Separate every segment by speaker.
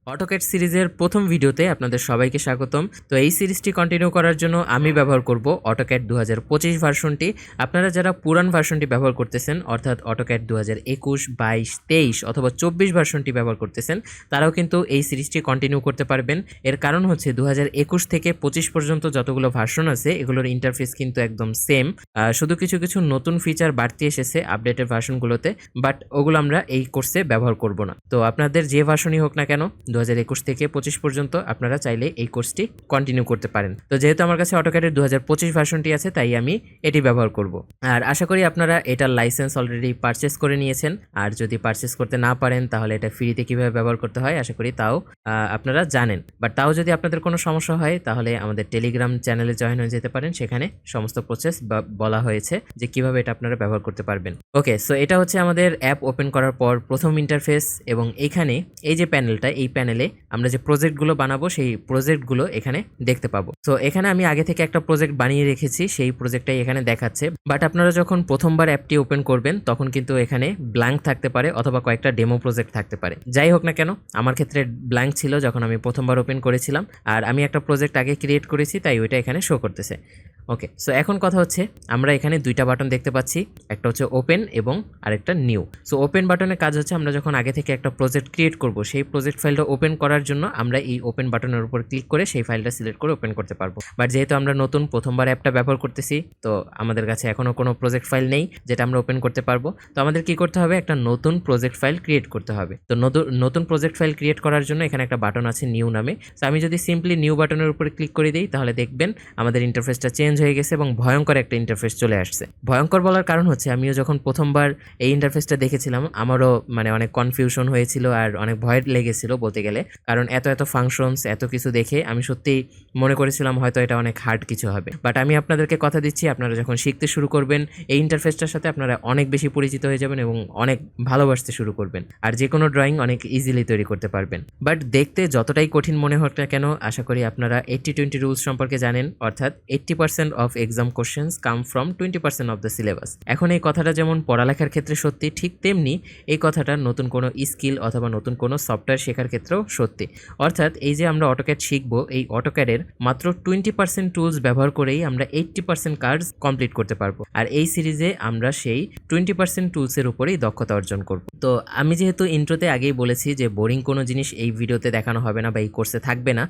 Speaker 1: AutoCAD সিরিজের প্রথম ভিডিওতে আপনাদের সবাইকে স্বাগতম। তো এই সিরিজটি কন্টিনিউ করার জন্য আমি ব্যবহার করব অটোক্যাড 2025 ভার্সনটি। আপনারা যারা পুরান ভার্সনটি ব্যবহার করতেছেন অর্থাৎ অটোক্যাড 2021, 22, 23 অথবা 24 ভার্সনটি ব্যবহার করতেছেন তারাও কিন্তু এই সিরিজটি কন্টিনিউ করতে পারবেন। এর কারণ হচ্ছে 2021 থেকে 25 পর্যন্ত যতগুলো ভার্সন আছে এগুলোর ইন্টারফেস কিন্তু একদম সেম, শুধু কিছু কিছু নতুন ফিচার বাড়তি এসেছে আপডেটেড ভার্সনগুলোতে, বাট ওগুলো আমরা এই কোর্সে ব্যবহার করব না। তো আপনাদের যে ভার্সনই হোক না কেন 2021 থেকে 25 পর্যন্ত আপনারা চাইলে এই কোর্সটি কন্টিনিউ করতে পারেন। তো যেহেতু আমার কাছে অটোক্যাডের 2025 ভার্সনটি আছে তাই আমি এটি ব্যবহার করব। আর আশা করি আপনারা এটার লাইসেন্স অলরেডি পারচেস করে নিয়েছেন, আর যদি পারচেস করতে না পারেন তাহলে এটা ফ্রিতে কীভাবে ব্যবহার করতে হয় আশা করি তাও আপনারা জানেন। বাট তাও যদি আপনাদের কোনো সমস্যা হয় তাহলে আমাদের টেলিগ্রাম চ্যানেলে জয়েন হয়ে যেতে পারেন, সেখানে সমস্ত প্রসেস বলা হয়েছে যে কিভাবে এটা আপনারা ব্যবহার করতে পারবেন। ওকে, সো এটা হচ্ছে আমাদের অ্যাপ ওপেন করার পর প্রথম ইন্টারফেস, এবং এইখানে এই যে প্যানেলটা, এই প্যানেলে আমরা যে প্রজেক্টগুলো বানাবো সেই প্রজেক্টগুলো এখানে দেখতে পাবো। সো এখানে আমি আগে থেকে একটা প্রজেক্ট বানিয়ে রেখেছি, সেই প্রজেক্টটাই এখানে দেখাচ্ছে। বাট আপনারা যখন প্রথমবার অ্যাপটি ওপেন করবেন তখন কিন্তু এখানে ব্ল্যাঙ্ক থাকতে পারে অথবা কয়েকটা ডেমো প্রজেক্ট থাকতে পারে। যাই হোক না কেন, আমার ক্ষেত্রে ব্ল্যাঙ্ক ছিল যখন আমি প্রথমবার ওপেন করেছিলাম, আর আমি একটা প্রজেক্ট আগে ক্রিয়েট করেছি তাই ওইটা এখানে শো করতেছে। ওকে, সো এখন কথা হচ্ছে আমরা এখানে দুইটা বাটন দেখতে পাচ্ছি, একটা হচ্ছে ওপেন এবং আরেকটা নিউ। সো ওপেন বাটনের কাজ হচ্ছে আমরা যখন আগে থেকে একটা প্রজেক্ট ক্রিয়েট করব সেই প্রজেক্ট ফাইলটা ওপেন করার জন্য আমরা এই ওপেন বাটনের উপর ক্লিক করে সেই ফাইলটা সিলেক্ট করে ওপেন করতে পারবো। বাট যেহেতু আমরা নতুন প্রথমবার অ্যাপটা ব্যবহার করতেছি তো আমাদের কাছে এখনও কোনো প্রজেক্ট ফাইল নেই যেটা আমরা ওপেন করতে পারবো। তো আমাদের কি করতে হবে, একটা নতুন প্রজেক্ট ফাইল ক্রিয়েট করতে হবে। তো নতুন প্রজেক্ট ফাইল ক্রিয়েট করার জন্য এখানে একটা বাটন আছে নিউ নামে। তো আমি যদি সিম্পলি নিউ বাটনের উপরে ক্লিক করে দিই তাহলে দেখবেন আমাদের ইন্টারফেসটা চেঞ্জ হয়ে গেছে এবং ভয়ঙ্কর একটা ইন্টারফেস চলে আসছে। ভয়ঙ্কর বলার কারণ হচ্ছে আমিও যখন প্রথমবার এই ইন্টারফেসটা দেখেছিলাম আমারও অনেক কনফিউশন হয়েছিল আর অনেক ভয় লেগেছিল বলতে গেলে, কারণ এত ফাংশনস এত কিছু দেখে আমি সত্যিই মনে করেছিলাম হয়তো এটা অনেক হার্ড কিছু হবে। বাট আমি আপনাদেরকে কথা দিচ্ছি আপনারা যখন শিখতে শুরু করবেন এই ইন্টারফেসটার সাথে আপনারা অনেক বেশি পরিচিত হয়ে যাবেন এবং অনেক ভালোবাসতে শুরু করবেন, আর যে কোনো ড্রয়িং অনেক ইজিলি তৈরি করতে পারবেন। বাট দেখতে যতটাই কঠিন মনে হোক না কেন আশা করি আপনারা 80-20 রুলস সম্পর্কে জানেন, অর্থাৎ 80% of exam questions come from 20% of the syllabus. এখন এই কথাটা যেমন পড়ালেখার ক্ষেত্রে সত্যি, ঠিক তেমনি এই কথাটা নতুন কোনো স্কিল অথবা নতুন কোনো সফটওয়্যার শেখার ক্ষেত্রেও সত্যি। অর্থাৎ এই যে আমরা অটোক্যাড শিখবো, এই অটোক্যাডের মাত্র 20% টুলস ব্যবহার করেই আমরা 80% কাজ কমপ্লিট করতে পারবো। আর এই সিরিজে আমরা সেই 20% টুলসের উপরেই দক্ষতা অর্জন করব। তো আমি যেহেতু ইন্ট্রোতে আগেই বলেছি যে বোরিং কোনো জিনিস এই ভিডিওতে দেখানো হবে না বা এই কোর্সে থাকবে না,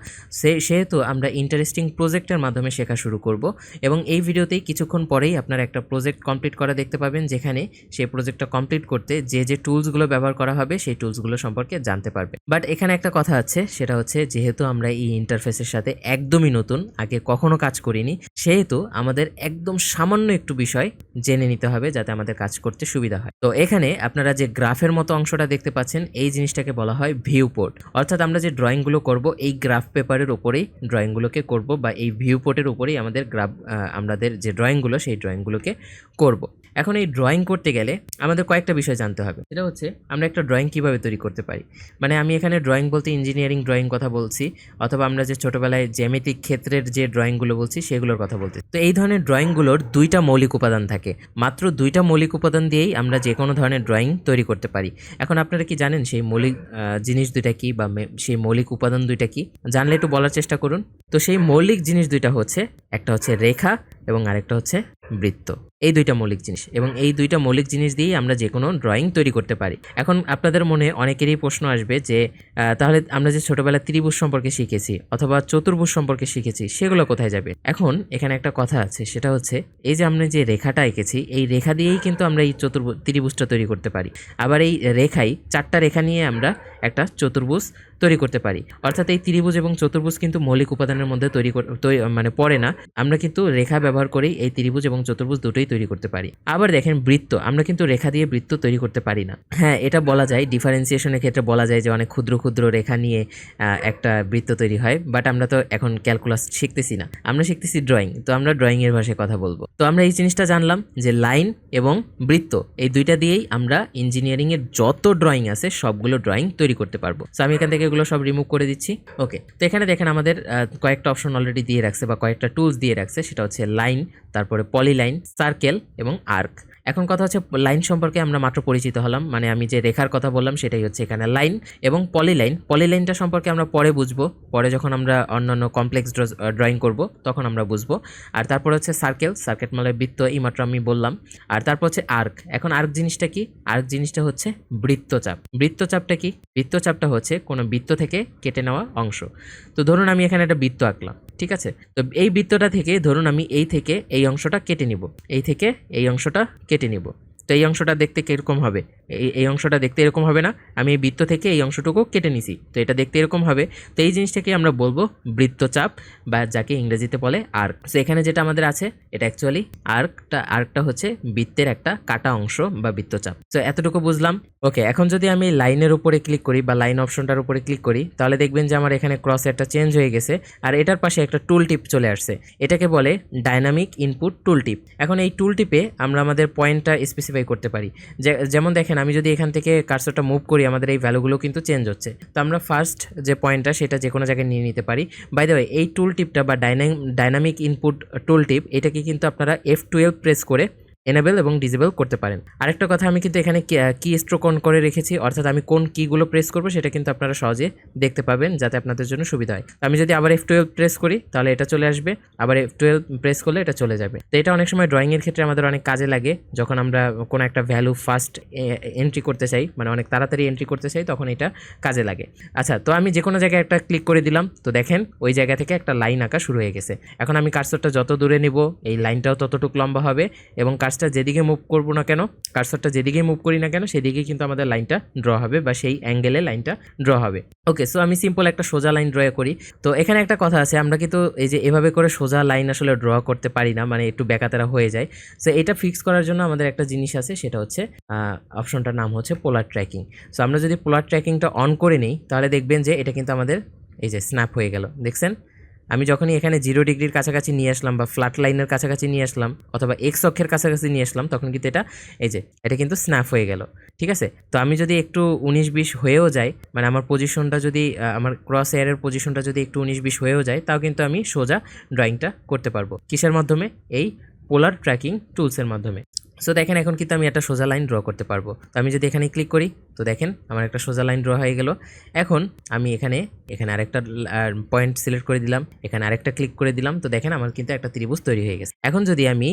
Speaker 1: সেহেতু আমরা ইন্টারেস্টিং প্রজেক্টের মাধ্যমে শেখা শুরু করব। এবং এই ভিডিওতেই কিছুক্ষণ পরেই আপনারা একটা প্রজেক্ট কমপ্লিট করা দেখতে পাবেন, যেখানে সেই প্রজেক্টটা কমপ্লিট করতে যে টুলসগুলো ব্যবহার করা হবে সেই টুলসগুলো সম্পর্কে জানতে পারবে। বাট এখানে একটা কথা আছে, সেটা হচ্ছে যেহেতু আমরা এই ইন্টারফেসের সাথে একদমই নতুন, আগে কখনো কাজ করিনি, সেহেতু আমাদের একদম সামান্য একটু বিষয় জেনে নিতে হবে যাতে আমাদের কাজ করতে সুবিধা হয়। তো এখানে আপনারা যে গ্রাফের মতো অংশটা দেখতে পাচ্ছেন এই জিনিসটাকে বলা হয় ভিউ পোর্ট। অর্থাৎ আমরা যে ড্রয়িংগুলো করব এই গ্রাফ পেপারের উপরেই ড্রয়িংগুলোকে করব, বা এই ভিউ পোর্টের উপরেই আমাদের যে ড্রয়িংগুলো সেই ড্রয়িংগুলোকে করব। এখন এই ড্রয়িং করতে গেলে আমাদের কয়েকটা বিষয় জানতে হবে। এটা হচ্ছে আমরা একটা ড্রয়িং কিভাবে তৈরি করতে পারি। মানে আমি এখানে ড্রয়িং বলতে ইঞ্জিনিয়ারিং ড্রয়িং কথা বলছি, অথবা আমরা যে ছোটোবেলায় জ্যামিতিক ক্ষেত্রের যে ড্রয়িংগুলো বলছি সেগুলোর কথা বলছি। তো এই ধরনের ড্রয়িংগুলোর দুইটা মৌলিক উপাদান থাকে, মাত্র দুইটা মৌলিক উপাদান দিয়েই আমরা যে কোনো ধরনের ড্রয়িং তৈরি করতে পারি। এখন আপনারা কি জানেন সেই মৌলিক জিনিস দুইটা কি, বা সেই মৌলিক উপাদান দুইটা কি? জানলে একটু বলার চেষ্টা করুন। তো সেই মৌলিক জিনিস দুইটা হচ্ছে, একটা হচ্ছে রেখা এবং আরেকটা হচ্ছে বৃত্ত। এই দুইটা মৌলিক জিনিস, এবং এই দুইটা মৌলিক জিনিস দিয়েই আমরা যে কোনো ড্রয়িং তৈরি করতে পারি। এখন আপনাদের মনে অনেকেরই প্রশ্ন আসবে যে তাহলে আমরা যে ছোটোবেলায় ত্রিভুজ সম্পর্কে শিখেছি অথবা চতুর্ভুজ সম্পর্কে শিখেছি সেগুলো কোথায় যাবে? এখন এখানে একটা কথা আছে, সেটা হচ্ছে এই যে আমরা যে রেখাটা এঁকেছি এই রেখা দিয়েই কিন্তু আমরা এই ত্রিভুজটা তৈরি করতে পারি। আবার এই রেখাই, চারটা রেখা নিয়ে আমরা একটা চতুর্ভুজ তৈরি করতে পারি। অর্থাৎ এই ত্রিভুজ এবং চতুর্ভুজ কিন্তু মৌলিক উপাদানের মধ্যে পড়ে না, আমরা কিন্তু রেখা ব্যবহার করেই এই ত্রিভুজ এবং চতুর্ভুজ দুটোই তৈরি করতে পারি। আবার দেখেন বৃত্ত, আমরা কিন্তু রেখা দিয়ে বৃত্ত তৈরি করতে পারি না। হ্যাঁ, এটা বলা যায় ডিফারেন্সিয়েশনের ক্ষেত্রে বলা যায় যে অনেক ক্ষুদ্র ক্ষুদ্র রেখা নিয়ে একটা বৃত্ত তৈরি হয়, বাট আমরা তো এখন ক্যালকুলাস শিখতেছি না, আমরা শিখতেছি ড্রয়িং। তো আমরা ড্রয়িংয়ের ভাষায় কথা বলবো। তো আমরা এই জিনিসটা জানলাম যে লাইন এবং বৃত্ত এই দুইটা দিয়েই আমরা ইঞ্জিনিয়ারিংয়ের যত ড্রয়িং আছে সবগুলো ড্রয়িং তৈরি করতে পারবো। সো আমি এখান থেকে এগুলো সব রিমুভ করে দিচ্ছি। ওকে, তো এখানে দেখেন আমাদের কয়েকটা অপশন অলরেডি দিয়ে রাখছে বা কয়েকটা টুলস দিয়ে রাখছে, সেটা হচ্ছে লাইন, তারপরে পলিলাইন, সার্কেল এবং আর্ক। এখন কথা হচ্ছে লাইন সম্পর্কে আমরা মাত্র পরিচিত হলাম, মানে আমি যে রেখার কথা বললাম সেটাই হচ্ছে এখানে লাইন। এবং পলিলাইনটা সম্পর্কে আমরা পরে বুঝবো, পরে যখন আমরা অন্যান্য কমপ্লেক্স ড্রয়িং করব তখন আমরা বুঝবো। আর তারপর হচ্ছে সার্কেল মানে বৃত্ত, এইমাত্র আমি বললাম। আর তারপর হচ্ছে আর্ক। এখন আর্ক জিনিসটা কি? আর্ক জিনিসটা হচ্ছে বৃত্তচাপ। বৃত্তচাপটা কি? বৃত্তচাপটা হচ্ছে কোনো বৃত্ত থেকে কেটে নেওয়া অংশ। তো ধরুন আমি এখানে একটা বৃত্ত আঁকলাম, ঠিক আছে? তো এই বৃত্তটা থেকে ধরুন আমি এই থেকে এই অংশটা কেটে নিব, এই থেকে এই অংশটা কেটে নিব। তো এই অংশটা দেখতে কীরকম হবে? এই অংশটা দেখতে এরকম হবে না? আমি এই বৃত্ত থেকে এই অংশটুকু কেটে নিছি, তো এটা দেখতে এরকম হবে। তো এই জিনিসটাকে আমরা বলবো বৃত্তচাপ, বা যাকে ইংরেজিতে বলে আর্ক। তো এখানে যেটা আমাদের আছে এটা অ্যাকচুয়ালি আর্কটা হচ্ছে বৃত্তের একটা কাটা অংশ বা বৃত্তচাপ। তো এতটুকু বুঝলাম। ওকে, এখন যদি আমি লাইনের উপরে ক্লিক করি বা লাইন অপশনটার উপরে ক্লিক করি, তাহলে দেখবেন যে আমার এখানে ক্রস একটা চেঞ্জ হয়ে গেছে, আর এটার পাশে একটা টুল টিপ চলে আসছে। এটাকে বলে ডাইনামিক ইনপুট টুল টিপ। এখন এই টুল টিপে আমরা আমাদের পয়েন্টটা স্পেসিফাই করতে পারি। যেমন দেখেন, আমি যদি এখান থেকে কার্সরটা মুভ করি, আমাদের এই ভ্যালুগুলো কিন্তু চেঞ্জ হচ্ছে। তো আমরা ফার্স্ট যে পয়েন্টটা সেটা যে কোনো জায়গায় নিয়ে নিতে পারি। বাই দ্য ওয়ে, এই টুল টিপটা বা ডাইনামিক ইনপুট টুল টিপ, এটাকে কিন্তু আপনারা F12 প্রেস করে এনেবল এবং ডিসেবল করতে পারেন। আরেকটা কথা, আমি কিন্তু এখানে কি স্ট্রোক অন করে রেখেছি, অর্থাৎ আমি কোন কিগুলো প্রেস করবো সেটা কিন্তু আপনারা সহজে দেখতে পাবেন, যাতে আপনাদের জন্য সুবিধা হয়। আমি যদি আবার F12 প্রেস করি তাহলে এটা চলে আসবে, আবার F12 প্রেস করলে এটা চলে যাবে। তো এটা অনেক সময় ড্রয়িংয়ের ক্ষেত্রে আমাদের অনেক কাজে লাগে, যখন আমরা কোনো একটা ভ্যালু ফার্স্ট এন্ট্রি করতে চাই, মানে অনেক তাড়াতাড়ি এন্ট্রি করতে চাই, তখন এটা কাজে লাগে। আচ্ছা, তো আমি যে কোনো জায়গায় একটা ক্লিক করে দিলাম, তো দেখেন ওই জায়গা থেকে একটা লাইন আঁকা শুরু হয়ে গেছে। এখন আমি কার্সরটা যত দূরে নিব, এই লাইনটাও ততটুকু লম্বা হবে, এবং কার্সটা যেদিকে মুভ করবো না কেন, কার্সরটা যেদিকে মুভ করি না কেন, সেদিকে কিন্তু আমাদের লাইনটা ড্র হবে, বা সেই অ্যাঙ্গেলে লাইনটা ড্র হবে। ওকে, সো আমি সিম্পল একটা সোজা লাইন ড্র করি। তো এখানে একটা কথা আছে, আমরা কিন্তু এই যে এভাবে করে সোজা লাইন আসলে ড্র করতে পারি না, মানে একটু বেকাতেরা হয়ে যায়। সো এটা ফিক্স করার জন্য আমাদের একটা জিনিস আছে, সেটা হচ্ছে অপশনটার নাম হচ্ছে পোলার ট্র্যাকিং। সো আমরা যদি পোলার ট্র্যাকিংটা অন করে নিই, তাহলে দেখবেন যে এটা কিন্তু আমাদের এই যে স্ন্যাপ হয়ে গেল, দেখছেন? আমি যখনই এখানে 0 ডিগ্রির কাছাকাছি নিয়ে আসলাম, বা ফ্ল্যাট লাইনের কাছাকাছি নিয়ে আসলাম, অথবা এক্স অক্ষের কাছাকাছি নিয়ে আসলাম, তখন কিন্তু এটা কিন্তু স্ন্যাপ হয়ে গেল, ঠিক আছে? তো আমি যদি একটু 19-20 হয়েও যায়, মানে আমার পজিশনটা যদি আমার ক্রস এয়ারের পজিশনটা যদি একটু 19-20 হয়েও যায়, তাও কিন্তু আমি সোজা ড্রয়িংটা করতে পারবো। কিসের মাধ্যমে? এই পোলার ট্র্যাকিং টুলসের মাধ্যমে। সো দেখেন, এখন কিন্তু আমি একটা সোজা লাইন ড্র করতে পারবো। তো আমি যদি এখানে ক্লিক করি, তো দেখেন আমার একটা সোজা লাইন ড্র হয়ে গেল। এখন আমি এখানে আরেকটা পয়েন্ট সিলেক্ট করে দিলাম, এখানে আরেকটা ক্লিক করে দিলাম, তো দেখেন আমার কিন্তু একটা ত্রিভুজ তৈরি হয়ে গেছে। এখন যদি আমি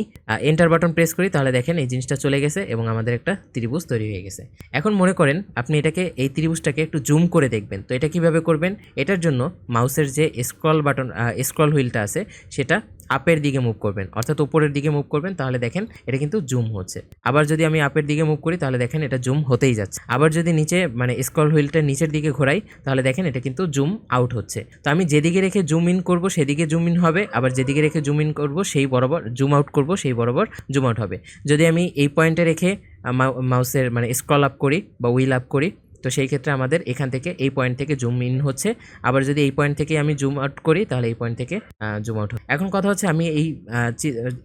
Speaker 1: এন্টার বাটন প্রেস করি, তাহলে দেখেন এই জিনিসটা চলে গেছে এবং আমাদের একটা ত্রিভুজ তৈরি হয়ে গেছে। এখন মনে করেন আপনি এই ত্রিভুজটাকে একটু জুম করে দেখবেন, তো এটা কিভাবে করবেন? এটার জন্য মাউসের যে স্ক্রল হুইলটা আছে, সেটা আপের দিকে মুভ করবেন, অর্থাৎ উপরের দিকে মুভ করবেন, তাহলে দেখেন এটা কিন্তু জুম হচ্ছে। আবার যদি আমি আপের দিকে মুভ করি, তাহলে দেখেন এটা জুম হতেই যাচ্ছে। আবার যদি নিচে, মানে স্ক্রল হুইলটা নিচের দিকে ঘোরাই, তাহলে দেখেন এটা কিন্তু জুম আউট হচ্ছে। তো আমি যেদিকে রেখে জুম ইন করব সেদিকে জুম ইন হবে, আবার যেদিকে রেখে জুম ইন করব সেই বরাবর জুম আউট করব, সেই বরাবর জুম আউট হবে। যদি আমি এই পয়েন্টে রেখে মাউসের মানে স্ক্রল আপ করি বা হুইল আপ করি, তো সেই ক্ষেত্রে আমাদের এখান থেকে এই পয়েন্ট থেকে জুম ইন হচ্ছে। আবার যদি এই পয়েন্ট থেকে আমি জুম আউট করি, তাহলে এই পয়েন্ট থেকে জুম আউট হবে। এখন কথা হচ্ছে আমি এই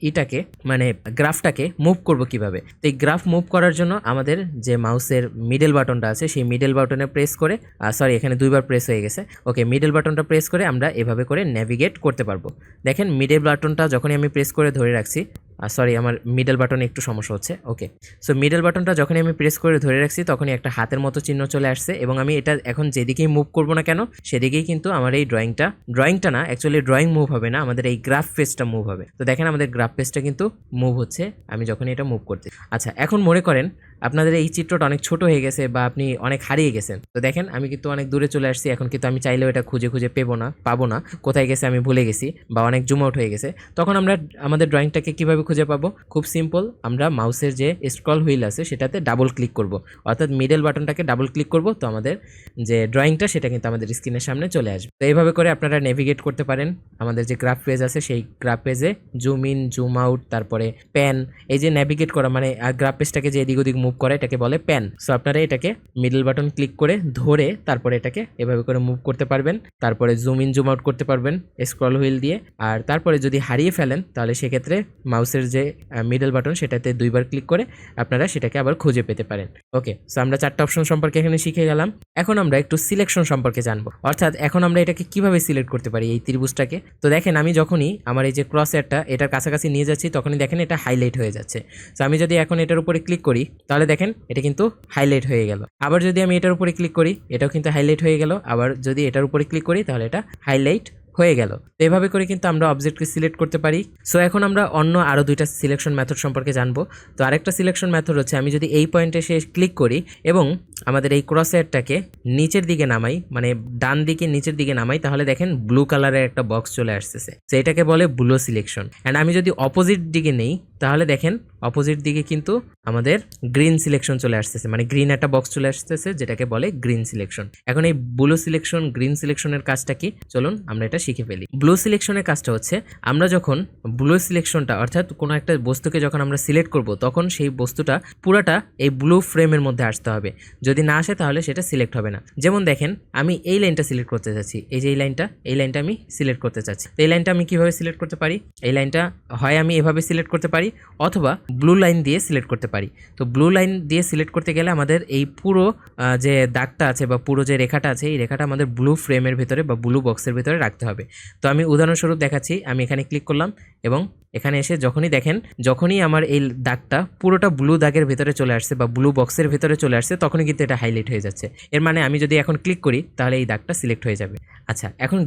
Speaker 1: এটাকে, মানে গ্রাফটাকে মুভ করব কিভাবে? তো এই গ্রাফ মুভ করার জন্য আমাদের যে মাউসের মিডল বাটনটা আছে, সেই মিডল বাটনে প্রেস করে, সরি এখানে দুইবার প্রেস হয়ে গেছে। ওকে, মিডল বাটনটা প্রেস করে আমরা এভাবে করে নেভিগেট করতে পারবো। দেখেন মিডল বাটনটা যখনই আমি প্রেস করে ধরে রাখছি, সরি আমার মিডল বাটনে একটু সমস্যা হচ্ছে। ওকে, সো মিডল বাটনটা যখনই আমি প্রেস করে ধরে রাখছি, তখনই একটা হাতের মতো চিহ্ন চলে আসছে, এবং আমি এটা এখন যেদিকেই মুভ করব না কেন, সেদিকেই কিন্তু আমার এই ড্রয়িংটা না, অ্যাকচুয়ালি ড্রয়িং মুভ হবে না, আমাদের এই গ্রাফ পেজটা মুভ হবে। তো দেখেন আমাদের গ্রাফ পেজটা কিন্তু মুভ হচ্ছে আমি যখনই এটা মুভ করতে। আচ্ছা, এখন মনে করেন আপনাদের এই চিত্রটা অনেক ছোট হয়ে গেছে, বা আপনি অনেক হারিয়ে গেছেন। তো দেখেন আমি কিন্তু অনেক দূরে চলে আসছি, এখন কিন্তু আমি চাইলেও এটা খুঁজে পাবো না, কোথায় গেছে আমি ভুলে গেছি, বা অনেক জুম আউট হয়ে গেছে। তখন আমরা আমাদের ড্রয়িংটাকে কিভাবে খুঁজে পাবো? খুব সিম্পল, আমরা মাউসের যে স্ক্রল হুইল আছে সেটাতে ডাবল ক্লিক করব, অর্থাৎ মিডল বাটনটাকে ডাবল ক্লিক করব, তো আমাদের যে ড্রয়িংটা সেটা কিন্তু আমাদের স্ক্রিনের সামনে চলে আসবে। তো এইভাবে করে আপনারা নেভিগেট করতে পারেন আমাদের যে গ্রাফ পেজ আছে, সেই গ্রাফ পেজে জুম ইন, জুম আউট, তারপরে প্যান, এই যে নেভিগেট করা, মানে গ্রাফ পেজটাকে যে এদিক ওদিক মুভ মুভ করা এটাকে বলে প্যান। সো আপনারা এটাকে মিডল বাটন ক্লিক করে ধরে তারপরে এটাকে এভাবে করে মুভ করতে পারবেন, তারপরে জুম ইন জুম আউট করতে পারবেন স্ক্রল হুইল দিয়ে। আর তারপরে যদি হারিয়ে ফেলেন তাহলে সেক্ষেত্রে মাউসের যে মিডল বাটন সেটাতে 2বার ক্লিক করে আপনারা সেটাকে আবার খুঁজে পেতে পারেন। ওকে, সো আমরা 4টা অপশন সম্পর্কে এখানে শিখে গেলাম। এখন আমরা একটু সিলেকশন সম্পর্কে জানবো, অর্থাৎ এখন আমরা এটাকে কিভাবে সিলেক্ট করতে পারি এই ত্রিভুজটাকে। তো দেখেন আমি যখনই আমার এই যে ক্রস এয়ারটা এটার কাছাকাছি নিয়ে যাচ্ছি তখনই দেখেন এটা হাইলাইট হয়ে যাচ্ছে। সো আমি যদি এখন এটার উপরে ক্লিক করি তাহলে দেখেন এটা কিন্তু হাইলাইট হয়ে গেল। আবার যদি আমি এটার উপরে ক্লিক করি এটাও কিন্তু হাইলাইট হয়ে গেল। আবার যদি এটার উপরে ক্লিক করি তাহলে এটা হাইলাইট হয়ে গেল। তো এভাবে করে কিন্তু আমরা অবজেক্টকে সিলেক্ট করতে পারি। সো এখন আমরা অন্য আরও 2টা সিলেকশন মেথড সম্পর্কে জানবো। তো আরেকটা সিলেকশন মেথড হচ্ছে আমি যদি এই পয়েন্টে এসে ক্লিক করি এবং আমাদের এই ক্রস হেয়ারটাকে নিচের দিকে নামাই, মানে ডান দিকে নিচের দিকে নামাই, তাহলে দেখেন ব্লু কালারের একটা বক্স চলে আসতেছে। তো এটাকে বলে ব্লু সিলেকশন। অ্যান্ড আমি যদি অপোজিট দিকে নেই তাহলে দেখেন অপোজিট দিকে কিন্তু আমাদের গ্রিন সিলেকশন চলে আসতেছে, মানে গ্রিন একটা বক্স চলে আসতেছে যেটাকে বলে গ্রিন সিলেকশন। এখন এই ব্লু সিলেকশন গ্রিন সিলেকশনের কাজটা কি, চলুন আমরা এটা শিখে ফেলি। ব্লু সিলেকশনের কাজটা হচ্ছে আমরা যখন ব্লু সিলেকশনটা অর্থাৎ কোনো একটা বস্তুকে যখন আমরা সিলেক্ট করব তখন সেই বস্তুটা পুরাটা এই ব্লু ফ্রেমের মধ্যে আসতে হবে। যদি না আসে তাহলে সেটা সিলেক্ট হবে না। যেমন দেখেন আমি এই লাইনটা সিলেক্ট করতে চাচ্ছি, এই যে এই লাইনটা আমি সিলেক্ট করতে চাচ্ছি। তো এই লাইনটা আমি কিভাবে সিলেক্ট করতে পারি, এই লাইনটা হয় আমি এভাবে সিলেক্ট করতে পারি অথবা ব্লু লাইন দিয়ে সিলেক্ট করতে পারি। তো ব্লু লাইন দিয়ে সিলেক্ট করতে গেলে আমাদের এই পুরো যে দাগটা আছে বা পুরো যে রেখাটা আছে এই রেখাটা আমাদের ব্লু ফ্রেমের ভিতরে বা ব্লু বক্সের ভিতরে রাখতে হবে। তো আমি উদাহরণস্বরূপ দেখাচ্ছি, আমি এখানে ক্লিক করলাম এবং এখানে এসে যখনই আমার এই দাগটা পুরোটা ব্লু দাগের ভিতরে চলে আসছে বা ব্লু বক্সের ভিতরে চলে আসছে তখনই কিন্তু এটা হাইলাইট হয়ে যাচ্ছে। এর মানে আমি যদি এখন ক্লিক করি তাহলে এই দাগটা সিলেক্ট হয়ে যাবে। আচ্ছা, এখন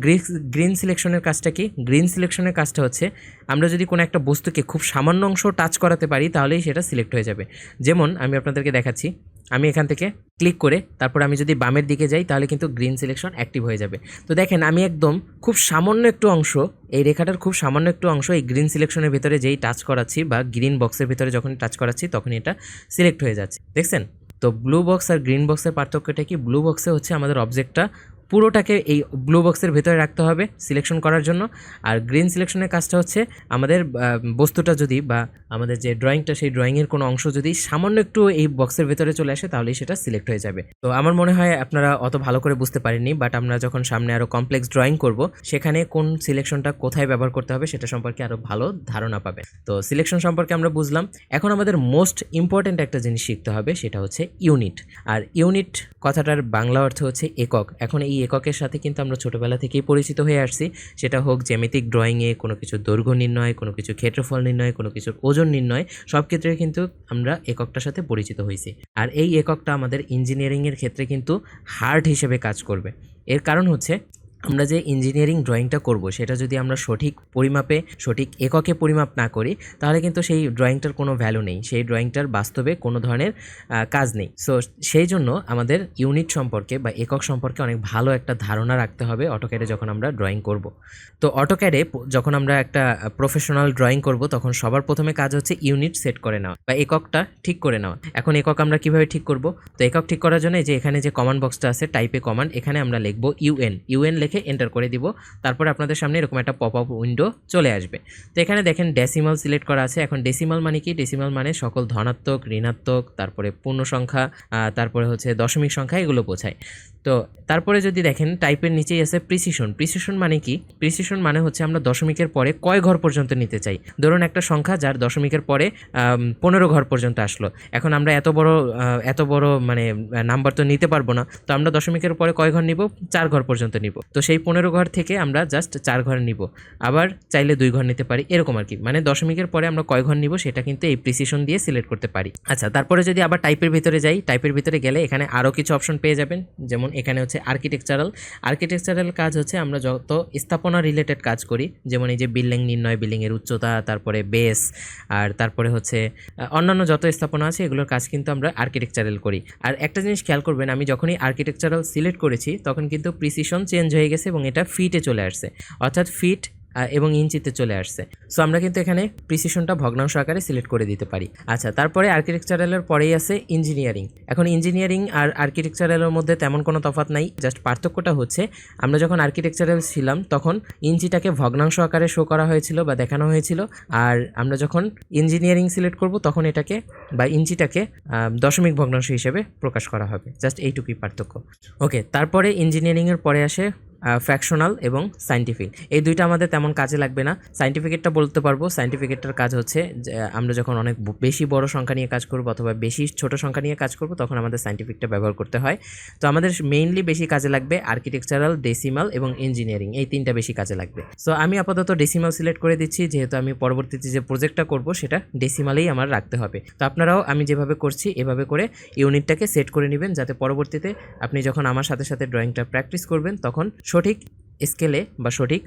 Speaker 1: গ্রিন সিলেকশনের কাজটা কি? গ্রিন সিলেকশনের কাজটা হচ্ছে আমরা যদি কোনো একটা বস্তুকে খুব সামান্য অংশ টাচ করাতে পারি তাহলেই সেটা সিলেক্ট হয়ে যাবে। যেমন আমি আপনাদেরকে দেখাচ্ছি, আমি এখান থেকে ক্লিক করে তারপর আমি যদি বামের দিকে যাই তাহলে কিন্তু গ্রিন সিলেকশন অ্যাক্টিভ হয়ে যাবে। তো দেখেন আমি একদম খুব সামান্য একটু অংশ, এই রেখাটার খুব সামান্য একটু অংশ এই গ্রিন সিলেকশনের ভিতরে যেই টাচ করাচ্ছি বা গ্রিন বক্সের ভিতরে যখন টাচ করাচ্ছি তখনই এটা সিলেক্ট হয়ে যাচ্ছে, দেখছেন? তো ব্লু বক্স আর গ্রিন বক্সের পার্থক্যটা কি? ব্লু বক্সে হচ্ছে আমাদের অবজেক্টটা পুরোটাকে এই ব্লু বক্সের ভেতরে রাখতে হবে সিলেকশন করার জন্য, আর গ্রিন সিলেকশনের কাজটা হচ্ছে আমাদের বস্তুটা যদি বা আমাদের যে ড্রয়িংটা সেই ড্রয়িংয়ের কোনো অংশ যদি সামান্য একটু এই বক্সের ভেতরে চলে আসে তাহলেই সেটা সিলেক্ট হয়ে যাবে। তো আমার মনে হয় আপনারা অত ভালো করে বুঝতে পারেননি, বাট আমরা যখন সামনে আরও কমপ্লেক্স ড্রয়িং করব সেখানে কোন সিলেকশনটা কোথায় ব্যবহার করতে হবে সেটা সম্পর্কে আরও ভালো ধারণা পাবে। তো সিলেকশন সম্পর্কে আমরা বুঝলাম। এখন আমাদের মোস্ট ইম্পর্ট্যান্ট একটা জিনিস শিখতে হবে, সেটা হচ্ছে ইউনিট। আর ইউনিট কথাটার বাংলা অর্থ হচ্ছে একক। এখন এই এককের সাথে কিন্তু আমরা ছোটোবেলা থেকেই পরিচিত হয়ে আসছি, সেটা হোক জ্যামিতিক ড্রয়িংয়ে কোনো কিছুর দৈর্ঘ্য নির্ণয়, কোনো কিছুর ক্ষেত্রফল নির্ণয়, কোনো কিছুর ওজন নির্ণয়, সব ক্ষেত্রে কিন্তু আমরা এককটার সাথে পরিচিত হয়েছি। আর এই এককটা আমাদের ইঞ্জিনিয়ারিংয়ের ক্ষেত্রে কিন্তু হার্ট হিসেবে কাজ করবে। এর কারণ হচ্ছে আমরা যে ইঞ্জিনিয়ারিং ড্রয়িংটা করব সেটা যদি আমরা সঠিক পরিমাপে সঠিক এককে পরিমাপ না করি তাহলে কিন্তু সেই ড্রয়িংটার কোনো ভ্যালু নেই, সেই ড্রয়িংটার বাস্তবে কোনো ধরনের কাজ নেই। সো সেই জন্য আমাদের ইউনিট সম্পর্কে বা একক সম্পর্কে অনেক ভালো একটা ধারণা রাখতে হবে অটোক্যাডে যখন আমরা ড্রয়িং করব। তো অটোক্যাডে যখন আমরা একটা প্রফেশনাল ড্রয়িং করব তখন সবার প্রথমে কাজ হচ্ছে ইউনিট সেট করে নেওয়া বা এককটা ঠিক করে নেওয়া। এখন একক আমরা কিভাবে ঠিক করব? তো একক ঠিক করার জন্য যে এখানে যে কমান্ড বক্সটা আছে টাইপে কমান্ড, এখানে আমরা লিখব ইউএন লিখে এন্টার করে দিব। তারপরে আপনাদের সামনে এরকম একটা পপ আপ উইন্ডো চলে আসবে। তো এখানে দেখেন ডেসিমাল সিলেক্ট করা আছে। এখন ডেসিমাল মানে কি? ডেসিমাল মানে সকল ধনাত্মক, ঋণাত্মক, তারপরে পূর্ণ সংখ্যা, তারপরে হচ্ছে দশমিক সংখ্যা, এগুলো বোঝায়। তো তারপরে যদি দেখেন টাইপের নিচেই আছে প্রিসিশন। প্রিসিশন মানে কি? প্রিসিশন মানে হচ্ছে আমরা দশমিকের পরে কয় ঘর পর্যন্ত নিতে চাই। ধরুন একটা সংখ্যা যার দশমিকের পরে 15 ঘর পর্যন্ত আসলো। এখন আমরা এত বড় মানে নাম্বার তো নিতে পারবো না, তো আমরা দশমিকের পরে কয় ঘর নিব? 4 ঘর পর্যন্ত নিব। তো সেই 15 ঘর থেকে আমরা জাস্ট 4 ঘর নিব, আবার চাইলে 2 ঘর নিতে পারি, এরকম আর কি। মানে দশমিকের পরে আমরা কয় ঘর নিব সেটা কিন্তু এই প্রিসিশন দিয়ে সিলেক্ট করতে পারি। আচ্ছা, তারপরে যদি আবার টাইপের ভিতরে যাই, টাইপের ভিতরে গেলে এখানে আরও কিছু অপশন পেয়ে যাবেন। যেমন এখানে হচ্ছে আর্কিটেকচারাল কাজ হচ্ছে আমরা যত স্থাপনা রিলেটেড কাজ করি, যেমন এই যে বিল্ডিং নির্ণয়, বিল্ডিংয়ের উচ্চতা, তারপরে বেস, আর তারপরে হচ্ছে অন্যান্য যত স্থাপনা আছে এগুলোর কাজ কিন্তু আমরা আর্কিটেকচারাল করি। আর একটা জিনিস খেয়াল করবেন, আমি যখনই আর্কিটেকচারাল সিলেক্ট করেছি তখন কিন্তু প্রিসিশন চেঞ্জ হয়ে গেছে এবং এটা ফিটে চলে আসছে। অর্থাৎ ফিট এবং ইঞ্চিতে চলে আসছে। সো আমরা কিন্তু এখানে প্রিসিশনটা ভগ্নাংশ আকারে সিলেক্ট করে দিতে পারি। আচ্ছা, তারপরে আর্কিটেকচারালের পরেই আছে ইঞ্জিনিয়ারিং। এখন ইঞ্জিনিয়ারিং আর আর্কিটেকচারালের মধ্যে তেমন কোনো তফাৎ নাই, জাস্ট পার্থক্যটা হচ্ছে আমরা যখন আর্কিটেকচারাল ছিলাম তখন ইঞ্চিটাকে ভগ্নাংশ আকারে শো করা হয়েছিল বা দেখানো হয়েছিল, আর আমরা যখন ইঞ্জিনিয়ারিং সিলেক্ট করব তখন এটাকে বা ইঞ্চিটাকে দশমিক ভগ্নাংশ হিসেবে প্রকাশ করা হবে। জাস্ট এইটুকুই পার্থক্য। ওকে, তারপরে ইঞ্জিনিয়ারিংয়ের পরে আসে ফ্র্যাকশনাল এবং সায়েন্টিফিক। এই দুইটা আমাদের তেমন কাজে লাগবে না। সায়েন্টিফিকেটটা বলতে পারবো। সায়েন্টিফিকেটটার কাজ হচ্ছে যে আমরা যখন অনেক বেশি বড় সংখ্যা নিয়ে কাজ করব অথবা বেশি ছোট সংখ্যা নিয়ে কাজ করব তখন আমাদের সায়েন্টিফিকটা ব্যবহার করতে হয়। তো আমাদের মেইনলি বেশি কাজে লাগবে আর্কিটেকচারাল, ডেসিমাল এবং ইঞ্জিনিয়ারিং, এই তিনটা বেশি কাজে লাগবে। সো আমি আপাতত ডেসিমাল সিলেক্ট করে দিচ্ছি, যেহেতু আমি পরবর্তীতে যে প্রজেক্টটা করব সেটা ডেসিমালেই আমার রাখতে হবে। তো আপনারাও আমি যেভাবে করছি এভাবে করে ইউনিটটাকে সেট করে নেবেন, যাতে পরবর্তীতে আপনি যখন আমার সাথে সাথে ড্রয়িংটা প্র্যাকটিস করবেন তখন সঠিক স্কেলে বা সঠিক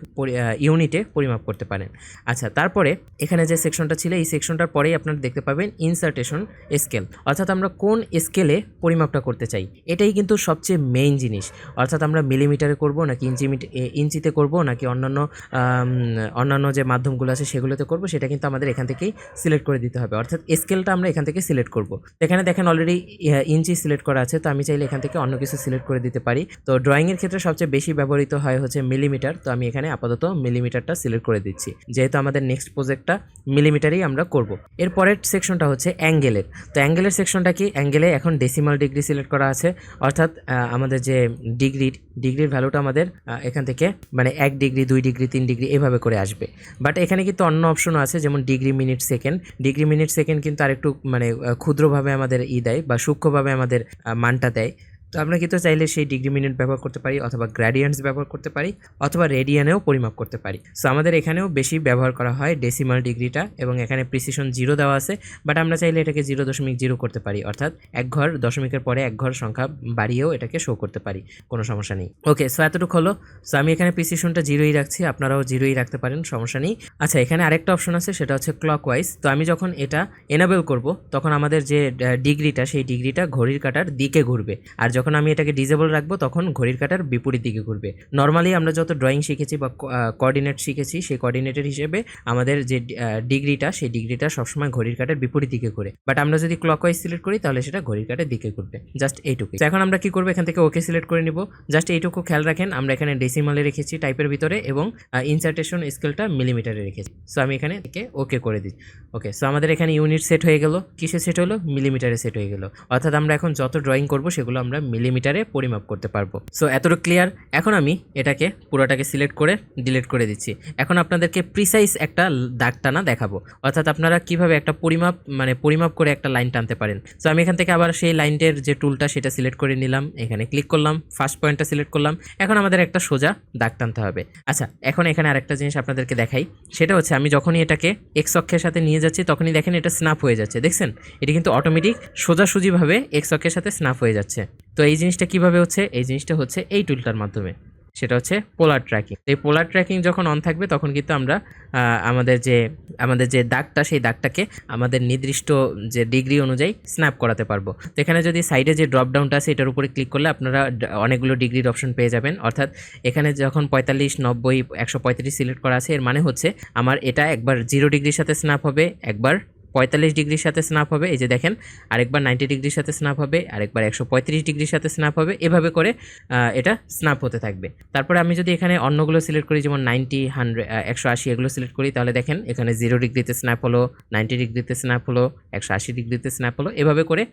Speaker 1: ইউনিটে পরিমাপ করতে পারেন। আচ্ছা, তারপরে এখানে যে সেকশনটা ছিল এই সেকশনটার পরেই আপনারা দেখতে পাবেন ইনসার্টেশন স্কেল, অর্থাৎ আমরা কোন স্কেলে পরিমাপটা করতে চাই। এটাই কিন্তু সবচেয়ে মেইন জিনিস, অর্থাৎ আমরা মিলিমিটারে করব নাকি ইঞ্চিতে করব নাকি অন্যান্য যে মাধ্যমগুলো আছে সেগুলোতে করব, সেটা কিন্তু আমাদের এখান থেকেই সিলেক্ট করে দিতে হবে। অর্থাৎ স্কেলটা আমরা এখান থেকে সিলেক্ট করব। এখানে দেখেন অলরেডি ইঞ্চি সিলেক্ট করা আছে, তো আমি চাইলে এখান থেকে অন্য কিছু সিলেক্ট করে দিতে পারি। তো ড্রয়িংয়ের ক্ষেত্রে সবচেয়ে বেশি ব্যবহৃত হয় হচ্ছে মিলিমিটার, তো আমি এখানে আপাতত মিলিমিটারটা সিলেক্ট করে দিচ্ছি, যেহেতু আমাদের নেক্সট প্রজেক্টটা মিলিমিটারেই আমরা করব। এর পরের সেকশনটা হচ্ছে অ্যাঙ্গেলের। তো অ্যাঙ্গেলের সেকশনটা কি, অ্যাঙ্গেলে এখন ডেসিমাল ডিগ্রি সিলেক্ট করা আছে, অর্থাৎ আমাদের যে ডিগ্রির ভ্যালুটা আমাদের এখান থেকে মানে 1 ডিগ্রি 2 ডিগ্রি 3 ডিগ্রি এভাবে করে আসবে। বাট এখানে কিন্তু অন্য অপশনও আছে, যেমন ডিগ্রি মিনিট সেকেন্ড কিন্তু আরেকটু মানে ক্ষুদ্রভাবে আমাদের দেয় বা সূক্ষ্মভাবে আমাদের মানটা দেয়। তো আমরা কিন্তু চাইলে সেই ডিগ্রি মিনিট ব্যবহার করতে পারি, অথবা গ্র্যাডিয়েন্টস ব্যবহার করতে পারি, অথবা রেডিয়ানেও পরিমাপ করতে পারি। সো আমাদের এখানেও বেশি ব্যবহার করা হয় ডেসিমাল ডিগ্রিটা, এবং এখানে প্রিসিশন 0 দেওয়া আছে, বাট আমরা চাইলে এটাকে 0.0 করতে পারি, অর্থাৎ এক ঘর দশমিকের পরে এক ঘর সংখ্যা বাড়িয়েও এটাকে শো করতে পারি, কোনো সমস্যা নেই। ওকে, সো এতটুকু হলো। সো আমি এখানে প্রিসিশনটা 0ই রাখছি, আপনারাও 0ই রাখতে পারেন, সমস্যা নেই। আচ্ছা, এখানে আরেকটা অপশন আছে, সেটা হচ্ছে ক্লকওয়াইজ। তো আমি যখন এটা এনাবেল করব তখন আমাদের যে ডিগ্রিটা সেই ডিগ্রিটা ঘড়ির কাঁটার দিকে ঘুরবে, আর যখন আমি এটাকে ডিজেবল রাখবো তখন ঘড়ির কাঁটার বিপরীত দিকে ঘুরবে। নর্মালি আমরা যত ড্রয়িং শিখেছি বা কোঅর্ডিনেট শিখেছি সেই কোঅর্ডিনেটের হিসেবে আমাদের যে ডিগ্রিটা সবসময় ঘড়ির কাঁটার বিপরীত দিকে ঘুরে, বাট আমরা যদি ক্লকওয়াইজ সিলেক্ট করি তাহলে সেটা ঘড়ির কাঁটার দিকে ঘুরবে। জাস্ট এইটুকু। এখন আমরা কি করবো, এখান থেকে ওকে সিলেক্ট করে নিব। জাস্ট এইটুকু খেয়াল রাখেন, আমরা এখানে ডেসিমালে রেখেছি টাইপের ভিতরে, এবং ইনসার্টেশন স্কেলটা মিলিমিটারে রেখেছি। সো আমি এখানে থেকে ওকে করে দিই। ওকে, সো আমাদের এখানে ইউনিট সেট হয়ে গেল। কিসে সেট হলো? মিলিমিটারে সেট হয়ে গেল। অর্থাৎ আমরা এখন যত ড্রয়িং করব সেগুলো আমরা মিলিমিটারে পরিমাপ করতে পারবো। সো এতটুকু ক্লিয়ার। এখন আমি এটাকে পুরোটাকে সিলেক্ট করে ডিলিট করে দিচ্ছি। এখন আপনাদেরকে প্রিসাইজ একটা দাগ টানা দেখাবো, অর্থাৎ আপনারা কিভাবে একটা পরিমাপ করে একটা লাইন টানতে পারেন। সো আমি এখান থেকে আবার সেই লাইনের যে টুলটা সেটা সিলেক্ট করে নিলাম, এখানে ক্লিক করলাম, ফার্স্ট পয়েন্টটা সিলেক্ট করলাম। এখন আমাদের একটা সোজা দাগ টানতে হবে। আচ্ছা, এখন এখানে আরেকটা জিনিস আপনাদেরকে দেখাই, সেটা হচ্ছে আমি যখনই এটাকে এক্স অক্ষের সাথে নিয়ে যাচ্ছি তখনই দেখেন এটা স্ন্যাপ হয়ে যাচ্ছে। দেখছেন, এটা কিন্তু অটোমেটিক সোজাসুজিভাবে এক্স অক্ষের সাথে স্ন্যাপ হয়ে যাচ্ছে। তো এই জিনিসটা কিভাবে হচ্ছে? এই জিনিসটা হচ্ছে এই টুলটার মাধ্যমে, সেটা হচ্ছে পোলার ট্র্যাকিং। এই পোলার ট্র্যাকিং যখন অন থাকবে তখন কিন্তু আমরা আমাদের যে দাগটা সেই দাগটাকে আমাদের নির্দিষ্ট যে ডিগ্রি অনুযায়ী স্ন্যাপ করাতে পারবো। তো এখানে যদি সাইডে যে ড্রপ ডাউনটা আছে এটার উপরে ক্লিক করলে আপনারা অনেকগুলো ডিগ্রির অপশন পেয়ে যাবেন। অর্থাৎ এখানে যখন 45, 90, 135 সিলেক্ট করা আছে, এর মানে হচ্ছে আমার এটা একবার 0 ডিগ্রির সাথে স্ন্যাপ হবে, একবার 45 ডিগ্রির সাথে স্ন্যাপ হবে, এই যে দেখেন, আরেকবার 90 ডিগ্রির সাথে স্ন্যাপ হবে, আরেকবার 135 ডিগ্রির সাথে স্ন্যাপ হবে, এভাবে করে এটা স্ন্যাপ হতে থাকবে। তারপরে আমি যদি এখানে অন্যগুলো সিলেক্ট করি, যেমন 90, 100, 180 এগুলো সিলেক্ট করি, তাহলে দেখেন এখানে 0 ডিগ্রিতে স্ন্যাপ হলো, 90 ডিগ্রিতে স্ন্যাপ হলো, 180 ডিগ্রিতে স্ন্যাপ হলো। এভাবে করে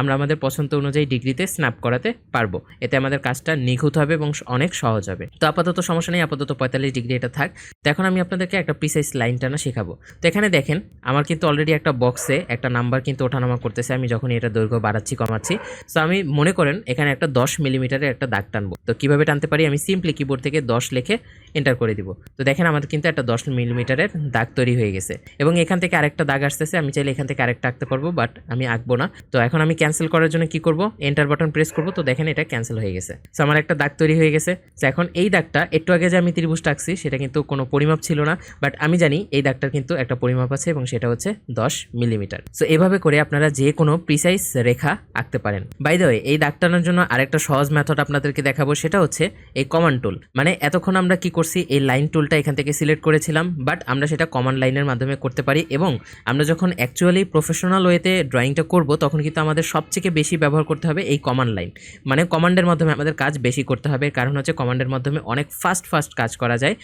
Speaker 1: আমরা আমাদের পছন্দ অনুযায়ী ডিগ্রিতে স্ন্যাপ করাতে পারবো। এতে আমাদের কাজটা নিখুঁত হবে এবং অনেক সহজ হবে। তো আপাতত সমস্যা নেই, আপাতত 45 ডিগ্রি এটা থাক। তো এখন আমি আপনাদেরকে একটা প্রিসাইজ লাইন টানা শেখাবো। তো এখানে দেখেন আমার কিন্তু অলরেডি একটা বক্সে একটা নাম্বার কিন্তু ওঠানামা করতেছে, আমি যখন এটা দৈর্ঘ্য বাড়াচ্ছি কমাচ্ছি। সো আমি মনে করেন এখানে একটা 10 মিলিমিটারের একটা দাগ টানবো। তো কিভাবে টানতে পারি, আমি সিম্পলি কিবোর্ড থেকে 10 লিখে এন্টার করে দিব। তো দেখেন আমাদের কিন্তু একটা 10 মিলিমিটারের দাগ তৈরি হয়ে গেছে, এবং এখান থেকে আরেকটা দাগ আসতেছে। আমি চাইলে এখান থেকে আরেকটা আঁকতে পারবো, বাট আমি আঁকবো না। তো এখন আমি ক্যান্সেল করার জন্য কি করব, এন্টার বাটন প্রেস করব। তো দেখেন এটা ক্যান্সেল হয়ে গেছে। সো আমার একটা দাগ তৈরি হয়ে গেছে। তো এখন এই দাগটা একটু আগে যে আমি ত্রিভুজটা আঁকছি সেটা কিন্তু কোনো পরিমাপ ছিল না, বাট আমি জানি এই দাগটার কিন্তু একটা পরিমাপ আছে এবং সেটা হচ্ছে 10 মিলিমিটার। সো এভাবে করে আপনারা যে কোনো প্রিসাইজ রেখা আঁকতে পারেন। বাই দ্য ওয়ে, এই দাগ টানার জন্য আরেকটা সহজ মেথড আপনাদেরকে দেখাবো, সেটা হচ্ছে এই কমান্ড টুল। মানে এতক্ষণ আমরা কি করছি, করছি এই লাইন টুলটা এখান থেকে সিলেক্ট করেছিলাম, বাট আমরা সেটা কমান্ড লাইনের মাধ্যমে করতে পারি। এবং আমরা যখন অ্যাকচুয়ালি প্রফেশনাল ওয়েতে ড্রয়িংটা করব তখন কিন্তু আমাদের সবথেকে বেশি ব্যবহার করতে হবে এই কমান্ড লাইন, মানে কমান্ডের মাধ্যমে আমাদের কাজ বেশি করতে হবে। কারণ হচ্ছে কমান্ডের মাধ্যমে অনেক ফাস্ট কাজ করা যায়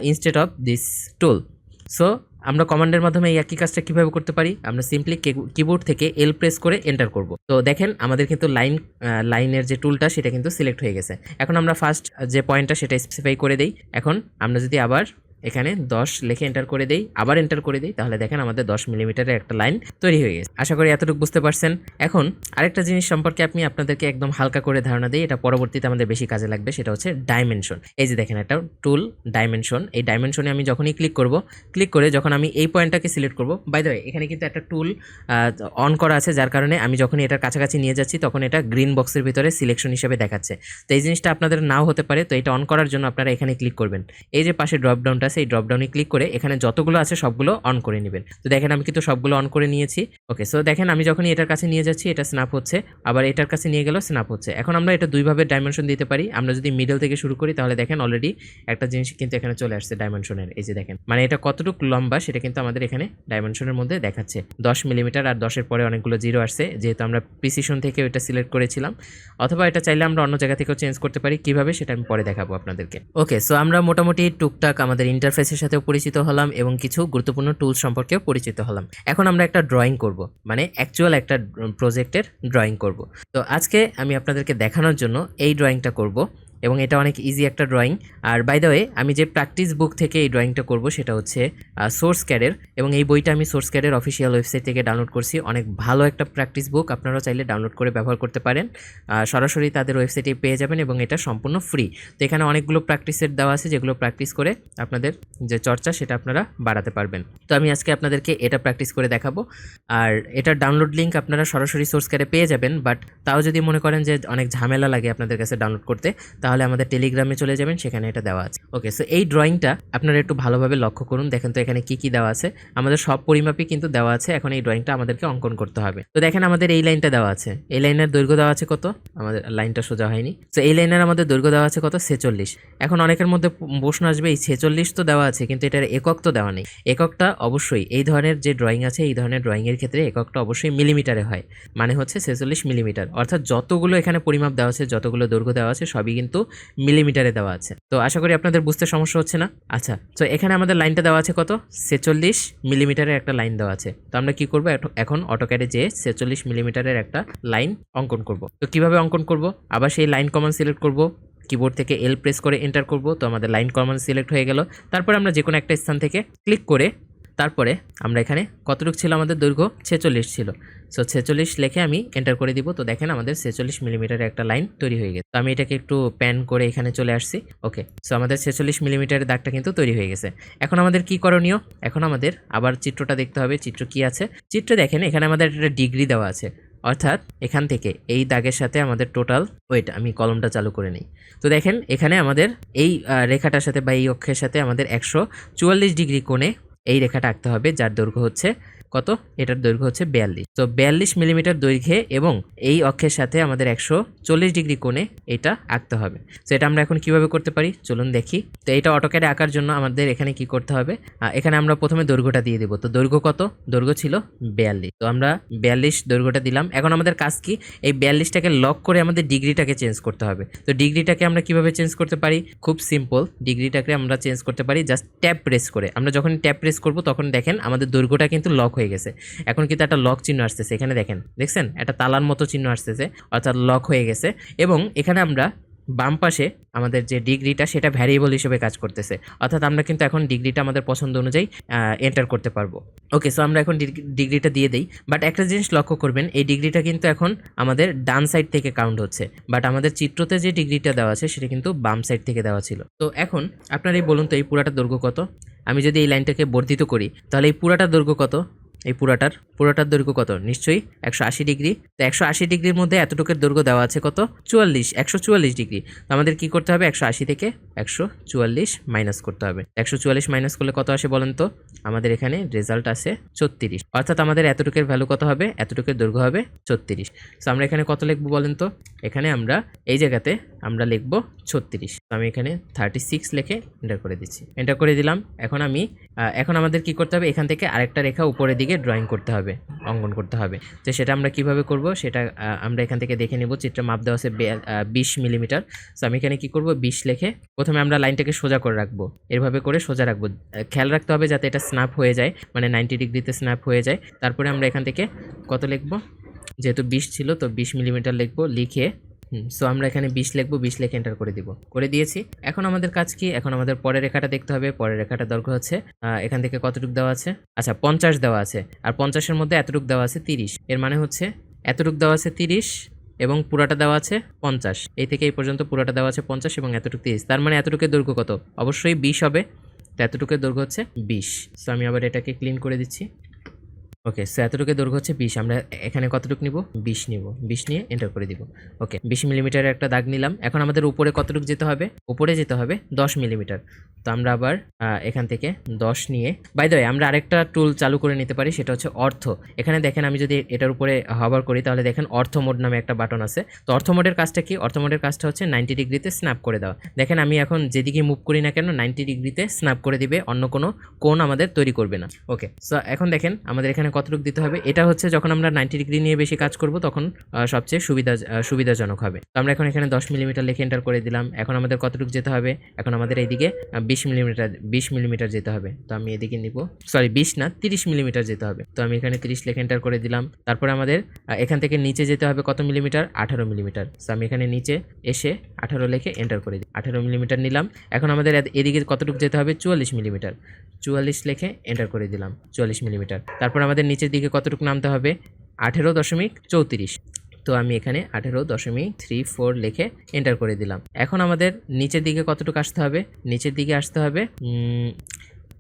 Speaker 1: instead of this tool. So আমরা কমান্ডের মাধ্যমে এই একই কাজটা কীভাবে করতে পারি, আমরা সিম্পলি কিবোর্ড থেকে এল প্রেস করে এন্টার করব। তো দেখেন আমাদের কিন্তু লাইনের যে টুলটা সেটা কিন্তু সিলেক্ট হয়ে গেছে। এখন আমরা ফার্স্ট যে পয়েন্টটা সেটা স্পেসিফাই করে দেই। এখন আমরা যদি আবার এখানে 10 লিখে এন্টার করে দেই, আবার এন্টার করে দিই, তাহলে দেখেন আমাদের 10 মিলিমিটারের একটা লাইন তৈরি হয়ে গেছে। আশা করি এতটুকু বুঝতে পারছেন। এখন আরেকটা জিনিস সম্পর্কে আমি আপনাদেরকে একদম হালকা করে ধারণা দিই, এটা পরবর্তীতে আমাদের বেশি কাজে লাগবে, সেটা হচ্ছে ডাইমেনশন। এই যে দেখেন একটা টুল ডাইমেনশন, এই ডাইমেনশনে আমি যখনই ক্লিক করে যখন আমি এই পয়েন্টটাকে সিলেক্ট করব, বাই দ্য ওয়ে এখানে কিন্তু একটা টুল অন করা আছে, যার কারণে আমি যখন এটার কাছাকাছি নিয়ে যাচ্ছি তখন এটা গ্রিন বক্সের ভিতরে সিলেকশন হিসেবে দেখাচ্ছে। তো এই জিনিসটা আপনাদের নাও হতে পারে, তো এটা অন করার জন্য আপনারা এখানে ক্লিক করবেন। এই যে পাশে ড্রপডাউনটা আছে, এই ড্রপডাউনে ক্লিক করে এখানে যতগুলো আছে সবগুলো অন করে নেবেন। তো দেখেন আমি কিন্তু সবগুলো অন করে নিয়েছি। ওকে, সো দেখেন আমি যখনই এটার কাছে নিয়ে যাচ্ছি এটা স্ন্যাপ হচ্ছে, আবার এটার কাছে নিয়ে গেলেও স্ন্যাপ হচ্ছে। এখন আমরা এটা দুইভাবে ডাইমেনশন দিতে পারি। আমরা যদি মিডল থেকে শুরু করি তাহলে দেখেন অলরেডি একটা জিনিস কিন্তু এখানে চলে আসছে ডাইমেনশনের। এই যে দেখেন মানে এটা কতটুকু লম্বা সেটা কিন্তু আমাদের এখানে ডাইমেনশনের মধ্যে দেখাচ্ছে। 10 মিলিমিটার আর 10-এর পরে অনেকগুলো জিরো আসছে, যেহেতু আমরা প্রিসিশন থেকে ওইটা সিলেক্ট করেছিলাম। অথবা এটা চাইলে আমরা অন্য জায়গা থেকেও চেঞ্জ করতে পারি, কিভাবে সেটা আমি পরে দেখাবো আপনাদেরকে। ওকে, সো আমরা মোটামুটি টুকটাক আমাদের ইন্টারফেসের সাথেও পরিচিত হলাম এবং কিছু গুরুত্বপূর্ণ টুলস সম্পর্কেও পরিচিত হলাম। এখন আমরা একটা ড্রয়িং করব, মানে অ্যাকচুয়াল একটা প্রজেক্টের ড্রয়িং করব। তো আজকে আমি আপনাদেরকে দেখানোর জন্য এই ড্রয়িংটা করব এবং এটা অনেক ইজি একটা ড্রয়িং। আর বাই দ্য ওয়ে আমি যে প্র্যাকটিস বুক থেকে এই ড্রয়িংটা করব সেটা হচ্ছে সোর্স ক্যাডের, এবং এই বইটা আমি সোর্স ক্যাডের অফিসিয়াল ওয়েবসাইট থেকে ডাউনলোড করছি। অনেক ভালো একটা প্র্যাকটিস বুক, আপনারাও চাইলে ডাউনলোড করে ব্যবহার করতে পারেন। সরাসরি তাদের ওয়েবসাইটে পেয়ে যাবেন এবং এটা সম্পূর্ণ ফ্রি। তো এখানে অনেকগুলো প্র্যাকটিস সেট দেওয়া আছে, যেগুলো প্র্যাকটিস করে আপনাদের যে চর্চা সেটা আপনারা বাড়াতে পারবেন। তো আমি আজকে আপনাদেরকে এটা প্র্যাকটিস করে দেখাবো। আর এটার ডাউনলোড লিঙ্ক আপনারা সরাসরি সোর্স ক্যাডে পেয়ে যাবেন, বাট তাও যদি মনে করেন যে অনেক ঝামেলা লাগে আপনাদের কাছে ডাউনলোড করতে, তাহলে আমাদের টেলিগ্রামে চলে যাবেন, সেখানে এটা দেওয়া আছে। ওকে, সো এই ড্রয়িংটা আপনারা একটু ভালোভাবে লক্ষ্য করুন। দেখেন তো এখানে কি দেওয়া আছে, আমাদের সব পরিমাপই কিন্তু দেওয়া আছে। এখন এই ড্রয়িংটা আমাদেরকে অঙ্কন করতে হবে। তো দেখেন আমাদের এই লাইনটা দেওয়া আছে, এই লাইনের দৈর্ঘ্য দেওয়া আছে কত, আমাদের লাইনটা সোজা হয়নি। তো এই লাইনের আমাদের দৈর্ঘ্য দেওয়া আছে কত, 46। এখন অনেকের মধ্যে প্রশ্ন আসবে এই 46 তো দেওয়া আছে কিন্তু এটার একক তো দেওয়া নেই। এককটা অবশ্যই এই ধরনের যে ড্রয়িং আছে, এই ধরনের ড্রয়িংয়ের ক্ষেত্রে এককটা অবশ্যই মিলিমিটারে হয়, মানে হচ্ছে 46 মিলিমিটার। অর্থাৎ যতগুলো এখানে পরিমাপ দেওয়া আছে, যতগুলো দৈর্ঘ্য দেওয়া আছে সবই কিন্তু মিলিমিটারে দেওয়া আছে। তো আশা করি আপনাদের বুঝতে সমস্যা হচ্ছে না। আচ্ছা, তো এখানে আমাদের লাইনটা দেওয়া আছে কত, 46 মিলিমিটারের একটা লাইন দেওয়া আছে। তো আমরা কি করব, এখন অটোক্যাডে যে 46 মিলিমিটারের একটা লাইন অঙ্কন করব। তো কিভাবে অঙ্কন করব, আবার সেই লাইন কমান্ড সিলেক্ট করব, কিবোর্ড থেকে এল প্রেস করে এন্টার করব। তো আমাদের লাইন কমান্ড সিলেক্ট হয়ে গেল। তারপর আমরা যে কোনো একটা স্থান থেকে ক্লিক করে তারপরে আমরা এখানে কতটুকু ছিল, আমাদের দৈর্ঘ্য 46 ছিল। সো 46 লিখে আমি এন্টার করে দিব। তো দেখেন আমাদের 46 মিলিমিটারের একটা লাইন তৈরি হয়ে গেছে। তো আমি এটাকে একটু প্যান করে এখানে চলে আসছি। ওকে, সো আমাদের 46 মিলিমিটারের দাগটা কিন্তু তৈরি হয়ে গেছে। এখন আমাদের কি করণীয়, এখন আমাদের আবার চিত্রটা দেখতে হবে। চিত্র কি আছে, চিত্রে দেখেন এখানে আমাদের একটা ডিগ্রি দেওয়া আছে, অর্থাৎ এখান থেকে এই দাগের সাথে আমাদের টোটাল, ওয়েট আমি কলমটা চালু করে নিই। তো দেখেন এখানে আমাদের এই রেখাটার সাথে বা এই অক্ষের সাথে আমাদের 144 ডিগ্রি কোণে এই রেখাটা আঁকতে হবে, যার দৈর্ঘ্য হচ্ছে কত, এটার দৈর্ঘ্য হচ্ছে 42। তো 42 মিলিমিটার দৈর্ঘ্যে এবং এই অক্ষের সাথে আমাদের 140 ডিগ্রি কোণে এটা আঁকতে হবে। তো এটা আমরা এখন কিভাবে করতে পারি চলুন দেখি। তো এটা অটোক্যাডে আঁকার জন্য আমাদের এখানে কি করতে হবে, এখানে আমরা প্রথমে দৈর্ঘ্যটা দিয়ে দেবো। তো দৈর্ঘ্য কত, দৈর্ঘ্য ছিল 42। তো আমরা 42 দৈর্ঘ্যটা দিলাম। এখন আমাদের কাজ কি, এই 42টাকে লক করে আমাদের ডিগ্রিটাকে চেঞ্জ করতে হবে। তো ডিগ্রিটাকে আমরা কিভাবে চেঞ্জ করতে পারি, খুব সিম্পল। ডিগ্রিটাকে আমরা চেঞ্জ করতে পারি জাস্ট ট্যাব প্রেস করে। আমরা যখন ট্যাব প্রেস করব তখন দেখেন আমাদের দৈর্ঘ্যটা কিন্তু লক হয়ে গেছে। এখন কিন্তু একটা লক চিহ্ন আসতেছে, এখানে দেখছেন একটা তালার মতো চিহ্ন আসতেছে, অর্থাৎ লক হয়ে গেছে। এবং এখানে আমরা বাম পাশে আমাদের যে ডিগ্রিটা সেটা ভ্যারিয়েবল হিসেবে কাজ করতেছে, অর্থাৎ আমরা কিন্তু এখন ডিগ্রিটা আমাদের পছন্দ অনুযায়ী এন্টার করতে পারবো। ওকে, সো আমরা এখন ডিগ্রিটা দিয়ে দিই। বাট একটা জিনিস লক্ষ্য করবেন, এই ডিগ্রিটা কিন্তু এখন আমাদের ডান সাইড থেকে কাউন্ট হচ্ছে, বাট আমাদের চিত্রতে যে ডিগ্রিটা দেওয়া আছে সেটা কিন্তু বাম সাইড থেকে দেওয়া ছিল। তো এখন আপনারাই বলুন তো এই পুরাটা দৈর্ঘ্য কত, আমি যদি এই লাইনটাকে বর্ধিত করি তাহলে এই পুরাটা দৈর্ঘ্য কত, এই পুরাটার দৈর্ঘ্য কত? নিশ্চয়ই 180 ডিগ্রি। তো 180 ডিগ্রির মধ্যে এতটুকুর দৈর্ঘ্য দেওয়া আছে কত? 144 ডিগ্রি। তো আমাদের কি করতে হবে? 180 থেকে 144 মাইনাস করতে হবে। 144 মাইনাস করলে কত আসে বলেন তো? আমাদের এখানে রেজাল্ট আসে 34। অর্থাৎ আমাদের এতটুকুর ভ্যালু কত হবে? এতটুকুর দৈর্ঘ্য হবে 34। তো আমরা এখানে কত লিখবো বলেন তো? এখানে আমরা এই জায়গাতে আমরা লিখবো 36। তো আমি এখানে 36 লিখে এন্টার করে দিচ্ছি। এন্টার করে দিলাম। এখন আমাদের কি করতে হবে? এখান থেকে আরেকটা রেখা উপরের দিকে ড্রয়িং করতে হবে, অঙ্কন করতে হবে। তো সেটা আমরা কিভাবে করব সেটা আমরা এখান থেকে দেখে নেব। চিত্র মাপ দেওয়া আছে 20 মিলিমিটার। তো আমি এখানে কি করব? 20 লিখে প্রথমে আমরা লাইনটাকে সোজা করে রাখবো, এভাবে করে সোজা রাখবো। খেয়াল রাখতে হবে যাতে এটা স্ন্যাপ হয়ে যায়, মানে 90 ডিগ্রিতে স্ন্যাপ হয়ে যায়। তারপরে আমরা এখান থেকে কত লিখবো? যেহেতু 20 ছিল তো 20 মিলিমিটার লিখবো, লিখে সো আমরা এখানে 20 লিখবো, 20 লিখে এন্টার করে দিব। করে দিয়েছি। এখন আমাদের কাজ কি? এখন আমাদের পরের রেখাটা দেখতে হবে। পরের রেখাটা দৈর্ঘ্য হচ্ছে এখান থেকে কতটুকু দেওয়া আছে? আচ্ছা 50 দেওয়া আছে, আর 50-এর মধ্যে এতটুকু দেওয়া আছে 30। এর মানে হচ্ছে এতটুকু দেওয়া আছে 30 এবং পুরাটা দেওয়া আছে 50। এই থেকে এই পর্যন্ত পুরাটা দেওয়া আছে 50 এবং এতটুকু 30। তার মানে এতটুকুর দৈর্ঘ্য কত? অবশ্যই 20 হবে। তো এতটুকুর দৈর্ঘ্য হচ্ছে 20। সো আমি আবার এটাকে ক্লিন করে দিচ্ছি। ওকে, সো এতটুকু দৈর্ঘ্য হচ্ছে 20। আমরা এখানে কতটুকু নিব? 20 নিব। 20 নিয়ে এন্টার করে দিব। ওকে, 20 মিলিমিটারের একটা দাগ নিলাম। এখন আমাদের উপরে কতটুকু যেতে হবে? উপরে যেতে হবে 10 মিলিমিটার। তো আমরা আবার এখান থেকে 10 নিয়ে, বাই দ্য ওয়ে আমরা আরেকটা টুল চালু করে নিতে পারি, সেটা হচ্ছে অর্থ। এখানে দেখেন আমি যদি এটার উপরে হভার করি তাহলে দেখেন অর্থ মোড নামে একটা বাটন আছে। তো অর্থ মোডের কাজটা কি? অর্থ মোডের কাজটা হচ্ছে 90 ডিগ্রিতে স্ন্যাপ করে দেওয়া। দেখেন আমি এখন যেদিকে মুভ করি না কেন 90 ডিগ্রিতে স্ন্যাপ করে দিবে, অন্য কোনো কোণ আমাদের তৈরি করবে না। ওকে, সো এখন দেখেন আমাদের এখানে কতটুকু দিতে হবে। এটা হচ্ছে যখন আমরা 90 ডিগ্রি নিয়ে বেশি কাজ করব তখন সবচেয়ে সুবিধাজনক হবে। তো আমরা এখন এখানে 10 মিলিমিটার লিখে এন্টার করে দিলাম। এখন আমাদের কতটুকু যেতে হবে? এখন আমাদের এইদিকে 20 মিলিমিটার যেতে হবে। তো আমি এদিকে নিব, সরি 20 না 30 মিলিমিটার যেতে হবে। তো আমি এখানে 30 লিখে এন্টার করে দিলাম। তারপরে আমাদের এখান থেকে নিচে যেতে হবে কত মিলিমিটার? 18 মিলিমিটার। তো আমি এখানে নিচে এসে 18 লিখে এন্টার করে দিই। 18 মিলিমিটার নিলাম। এখন আমাদের এদিকে কতটুকু যেতে হবে? 44 মিলিমিটার। 44 লিখে এন্টার করে দিলাম, 44 মিলিমিটার। তারপর আমাদের নিচের দিকে কতটুকু নামতে হবে? 18.34। তো আমি এখানে 18.34 লিখে এন্টার করে দিলাম। এখন আমাদের নিচের দিকে কতটুকু আসতে হবে? নিচের দিকে আসতে হবে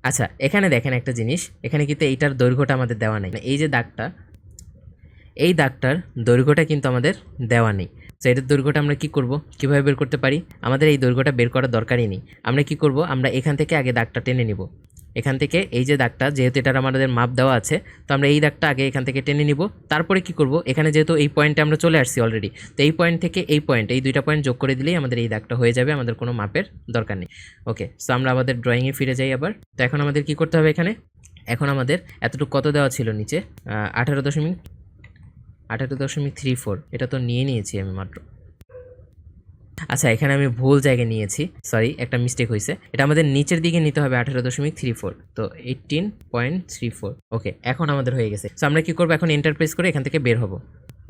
Speaker 1: আচ্ছা এখানে দেখেন একটা জিনিস, এখানে কিন্তু এইটার দৈর্ঘ্যটা আমাদের দেওয়া নেই। এই যে দাগটা, এই দাগটার দৈর্ঘ্যটা কিন্তু আমাদের দেওয়া নেই। তো এটার দৈর্ঘ্যটা আমরা কি করব? কিভাবে বের করতে পারি? আমাদের এই দৈর্ঘ্যটা বের করার দরকারই নেই। আমরা কি করব? আমরা এখান থেকে আগে দাগটা টেনে নিব। এখান থেকে এই যে দাগটা, যেহেতু এটার আমাদের মাপ দেওয়া আছে, তো আমরা এই দাগটা আগে এখান থেকে টেনে নিব। তারপরে কি করব? এখানে যেহেতু এই পয়েন্টে আমরা চলে আসছি অলরেডি, তো এই পয়েন্ট থেকে এই পয়েন্ট, এই দুইটা পয়েন্ট যোগ করে দিলেই আমাদের এই দাগটা হয়ে যাবে, আমাদের কোনো মাপের দরকার নেই। ওকে, সো আমরা আমাদের ড্রয়িংয়ে ফিরে যাই আবার। তো এখন আমাদের কি করতে হবে? এখন আমাদের এতটুকু কত দেওয়া ছিল নিচে? 18.34। এটা তো নিয়েছি আমি মাত্র। আচ্ছা এখানে আমি ভুল জায়গায় নিয়েছি, সরি একটা মিস্টেক হয়েছে। এটা আমাদের নিচের দিকে নিতে হবে 18.34। তো 18.34। ওকে, এখন আমাদের হয়ে গেছে। সো আমরা কি করবো? এখন এন্টার প্রেস করে এখান থেকে বের হব।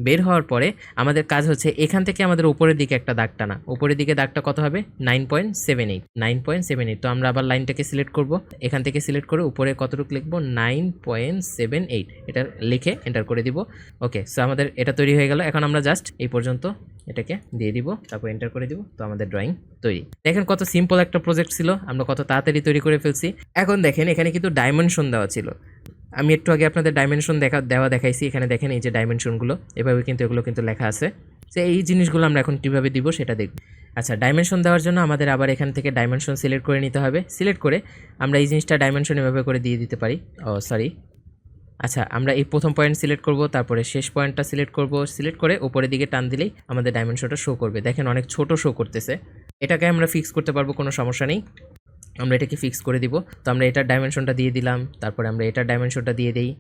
Speaker 1: বের হওয়ার পরে আমাদের কাজ হচ্ছে এখান থেকে আমাদের উপরের দিকে একটা দাগ টানা। উপরের দিকে দাগটা কত হবে? 9.78। তো আমরা আবার লাইনটাকে সিলেক্ট করব। এখান থেকে সিলেক্ট করে উপরে কতটুকু লিখবো? 9.78। এটা লিখে এন্টার করে দিব। ওকে, সো আমাদের এটা তৈরি হয়ে গেল। এখন আমরা জাস্ট এই পর্যন্ত এটাকে দিয়ে দিব, তারপর এন্টার করে দিব। তো আমাদের ড্রয়িং তৈরি। দেখেন কত সিম্পল একটা প্রজেক্ট ছিল, আমরা কত তাড়াতাড়ি তৈরি করে ফেলছি। এখন দেখেন এখানে কিন্তু ডাইমেনশন দেওয়া ছিল। আমি একটু আগে আপনাদের ডাইমেনশন দেখাইছি। এখানে দেখেন এই যে ডাইমেনশনগুলো, এভাবে কিন্তু এগুলো কিন্তু লেখা আছে। তো এই জিনিসগুলো আমরা এখন কীভাবে দিব সেটা দেখব। আচ্ছা, ডাইমেনশন দেওয়ার জন্য আমাদের আবার এখান থেকে ডাইমেনশন সিলেক্ট করে নিতে হবে। সিলেক্ট করে আমরা এই জিনিসটা ডাইমেনশন এভাবে করে দিয়ে দিতে পারি। আচ্ছা, আমরা এই প্রথম পয়েন্ট সিলেক্ট করব, তারপরে শেষ পয়েন্টটা সিলেক্ট করব। সিলেক্ট করে উপরের দিকে টান দিলেই আমাদের ডাইমেনশনটা শো করবে। দেখেন অনেক ছোট শো করতেছে। এটাকে আমরা ফিক্স করতে পারবো, কোনো সমস্যা নেই। আমরা এটাকে ফিক্স করে দিব। তো আমরা এটার ডাইমেনশনটা দিয়ে দিলাম, তারপরে আমরা এটার ডাইমেনশনটা দিয়ে দিই।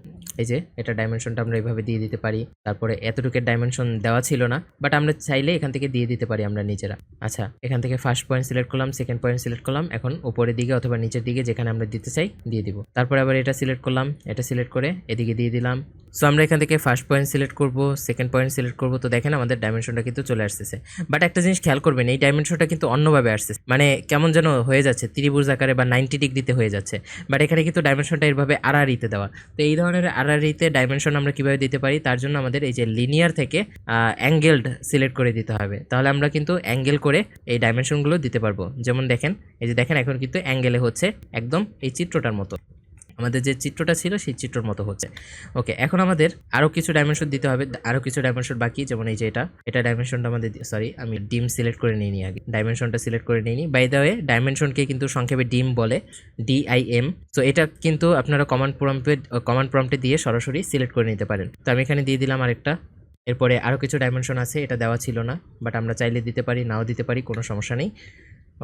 Speaker 1: এই যে এটার ডাইমেনশনটা আমরা এইভাবে দিয়ে দিতে পারি। তারপরে এতটুকুর ডাইমেনশন দেওয়া ছিল না, বাট আমরা চাইলে এখান থেকে দিয়ে দিতে পারি আমরা নিজেরা। আচ্ছা, এখান থেকে ফার্স্ট পয়েন্ট সিলেক্ট করলাম, সেকেন্ড পয়েন্ট সিলেক্ট করলাম। এখন উপরের দিকে অথবা নিচের দিকে যেখানে আমরা দিতে চাই দিয়ে দিব। তারপরে আবার এটা সিলেক্ট করলাম, এটা সিলেক্ট করে এদিকে দিয়ে দিলাম। সো আমরা এখান থেকে ফার্স্ট পয়েন্ট সিলেক্ট করব, সেকেন্ড পয়েন্ট সিলেক্ট করব। তো দেখেন আমাদের ডাইমেনশনটা কিন্তু চলে আসতেছে। বাট একটা জিনিস খেয়াল করবেন, এই ডাইমেনশনটা কিন্তু অন্যভাবে আসছে, মানে কেমন যেন হয়ে যাচ্ছে ত্রিভুজ আকারে বা 90 ডিগ্রিতে হয়ে যাচ্ছে। বাট এখানে কিন্তু ডাইমেনশনটা এরভাবে আড়াআড়িতে দেওয়া। তো এই ধরনের আড়াআড়িতে ডাইমেনশন আমরা কীভাবে দিতে পারি? তার জন্য আমাদের এই যে লিনিয়ার থেকে অ্যাঙ্গেলড সিলেক্ট করে দিতে হবে। তাহলে আমরা কিন্তু অ্যাঙ্গেল করে এই ডাইমেনশনগুলো দিতে পারবো। যেমন দেখেন, এই যে দেখেন এখন কিন্তু অ্যাঙ্গেলে হচ্ছে একদম এই চিত্রটার মতো। আমাদের যে চিত্রটা ছিল সেই চিত্রর মতো হচ্ছে। ওকে, এখন আমাদের আরও কিছু ডাইমেনশন দিতে হবে, আরও কিছু ডাইমেনশন বাকি, যেমন এই যে এটা ডাইমেনশনটা আমাদের, সরি আমি ডিম সিলেক্ট করে নিইনি, আগে ডাইমেনশনটা সিলেক্ট করে নিইনি। বাই দ্য ওয়ে ডাইমেনশনকে কিন্তু সংক্ষেপে ডিম বলে, DIM। তো এটা কিন্তু আপনারা কমান্ড প্রম্পটে দিয়ে সরাসরি সিলেক্ট করে নিতে পারেন। তো আমি এখানে দিয়ে দিলাম আরেকটা। এরপরে আরও কিছু ডাইমেনশন আছে, এটা দেওয়া ছিল না, বাট আমরা চাইলে দিতে পারি, নাও দিতে পারি, কোনো সমস্যা নেই।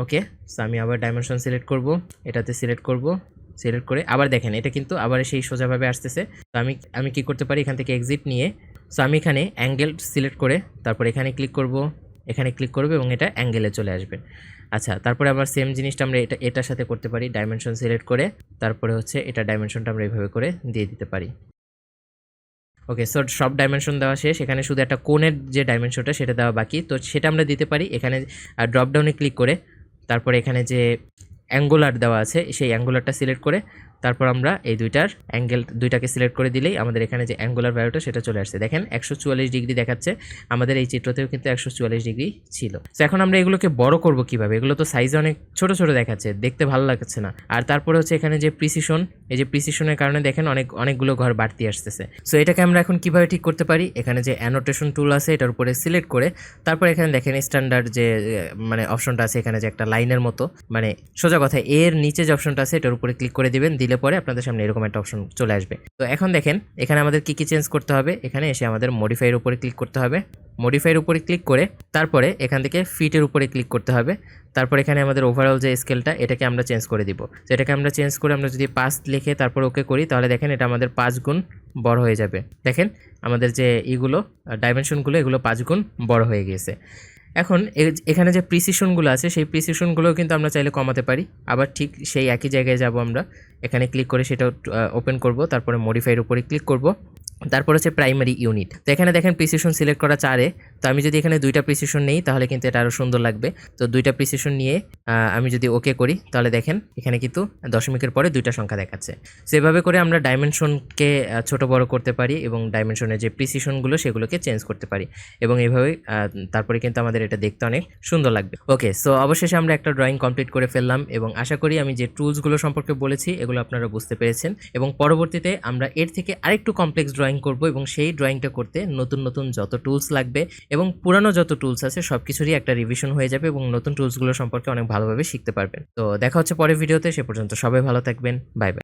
Speaker 1: ওকে, সো আমি আবার ডাইমেনশন সিলেক্ট করব, এটাতে সিলেক্ট করব, সিলেক্ট করে আবার দেখেন এটা কিন্তু আবার সেই সোজাভাবে আসতেছে। তো আমি কি করতে পারি, এখান থেকে এক্সিট নিয়ে, সো আমি এখানে অ্যাঙ্গেল সিলেক্ট করে তারপর এখানে ক্লিক করব, এখানে ক্লিক করব এবং এটা অ্যাঙ্গেলে চলে আসবে। আচ্ছা, তারপরে আবার সেম জিনিসটা আমরা এটার সাথে করতে পারি, ডাইমেনশন সিলেক্ট করে তারপরে হচ্ছে এটা ডাইমেনশনটা আমরা এইভাবে করে দিয়ে দিতে পারি। ওকে, সো সব ডাইমেনশন দেওয়া শেষ, এখানে শুধু একটা কোণের যে ডাইমেনশনটা সেটা দেওয়া বাকি, তো সেটা আমরা দিতে পারি এখানে ড্রপডাউনে ক্লিক করে, তারপরে এখানে যে অ্যাঙ্গুলার দেওয়া আছে সেই অ্যাঙ্গুলারটা সিলেক্ট করে তারপর আমরা এই দুইটাকে সিলেক্ট করে দিলেই আমাদের এখানে যে অ্যাঙ্গুলার ভ্যালুটা সেটা চলে আসছে। দেখেন 144 ডিগ্রি দেখাচ্ছে, আমাদের এই চিত্রতেও কিন্তু 144 ডিগ্রি ছিল। তো এখন আমরা এগুলোকে বড় করব কিভাবে, এগুলো তো সাইজে অনেক ছোট ছোট দেখাচ্ছে, দেখতে ভালো লাগছে না। আর তারপরে হচ্ছে এখানে যে প্রিসিশন, এই যে প্রিসিশনের কারণে দেখেন অনেকগুলো ঘর বাড়তি আসতেছে। সো এটাকে আমরা এখন কিভাবে ঠিক করতে পারি, এখানে যে অ্যানোটেশন টুল আছে এটার উপরে সিলেক্ট করে তারপর এখানে দেখেন স্ট্যান্ডার্ড যে মানে অপশনটা আছে, এখানে যে একটা লাইনের মতো, মানে সোজা কথা এর নিচে যে অপশনটা আছে এটার উপরে ক্লিক করে দিবেন, দিলে পরে আপনাদের সামনে এরকম একটা অপশন চলে আসবে। তো এখন দেখেন এখানে আমাদের কি চেঞ্জ করতে হবে, এখানে এসে আমাদের মডিফাইয়ের উপরে ক্লিক করতে হবে, মডিফাইয়ের উপরে ক্লিক করে তারপরে এখান থেকে ফিটের উপরে ক্লিক করতে হবে, তারপর এখানে আমাদের ওভারঅল যে স্কেলটা এটাকে আমরা চেঞ্জ করে দিব। তো এটাকে আমরা চেঞ্জ করে আমরা যদি 5 লিখে তারপর ওকে করি তাহলে দেখেন এটা আমাদের 5 গুণ বড় হয়ে যাবে। দেখেন আমাদের যে ডাইমেনশনগুলো এগুলো 5 গুণ বড় হয়ে গিয়েছে। এখন এখানে যে প্রিসিশনগুলো আছে সেই প্রিসিশনগুলোও কিন্তু আমরা চাইলে কমাতে পারি, আবার ঠিক সেই একই জায়গায় যাব, আমরা এখানে ক্লিক করে সেটা ওপেন করব, তারপরে মডিফাইয়ের উপরে ক্লিক করব, তারপর হচ্ছে প্রাইমারি ইউনিট। তো এখানে দেখেন প্রিসিশন সিলেক্ট করা 4-এ, তো আমি যদি এখানে 2টা প্রিসিশন নেই তাহলে কিন্তু এটা আরও সুন্দর লাগবে। তো 2টা প্রিসিশন নিয়ে আমি যদি ওকে করি তাহলে দেখেন এখানে কিন্তু দশমিকের পরে 2টা সংখ্যা দেখাচ্ছে। সেভাবে করে আমরা ডাইমেনশনকে ছোট বড় করতে পারি এবং ডাইমেনশনের যে প্রিসিশনগুলো সেগুলোকে চেঞ্জ করতে পারি, এবং এইভাবে তারপরে কিন্তু আমাদের এটা দেখতে অনেক সুন্দর লাগবে। ওকে, সো অবশেষে আমরা একটা ড্রয়িং কমপ্লিট করে ফেললাম এবং আশা করি আমি যে টুলসগুলো সম্পর্কে বলেছি এগুলো আপনারা বুঝতে পেরেছেন, এবং পরবর্তীতে আমরা এর থেকে আরেকটু কমপ্লেক্স ড্রয়িং করব এবং সেই ড্রয়িংটা করতে নতুন যত টুলস লাগবে এবং পুরানো যত টুলস আছে সব কিছুরই একটা রিভিশন হয়ে যাবে এবং নতুন টুলসগুলো সম্পর্কে অনেক ভালোভাবে শিখতে পারবেন। তো দেখা হচ্ছে পরের ভিডিওতে, সে পর্যন্ত সবাই ভালো থাকবেন, বাই বাই।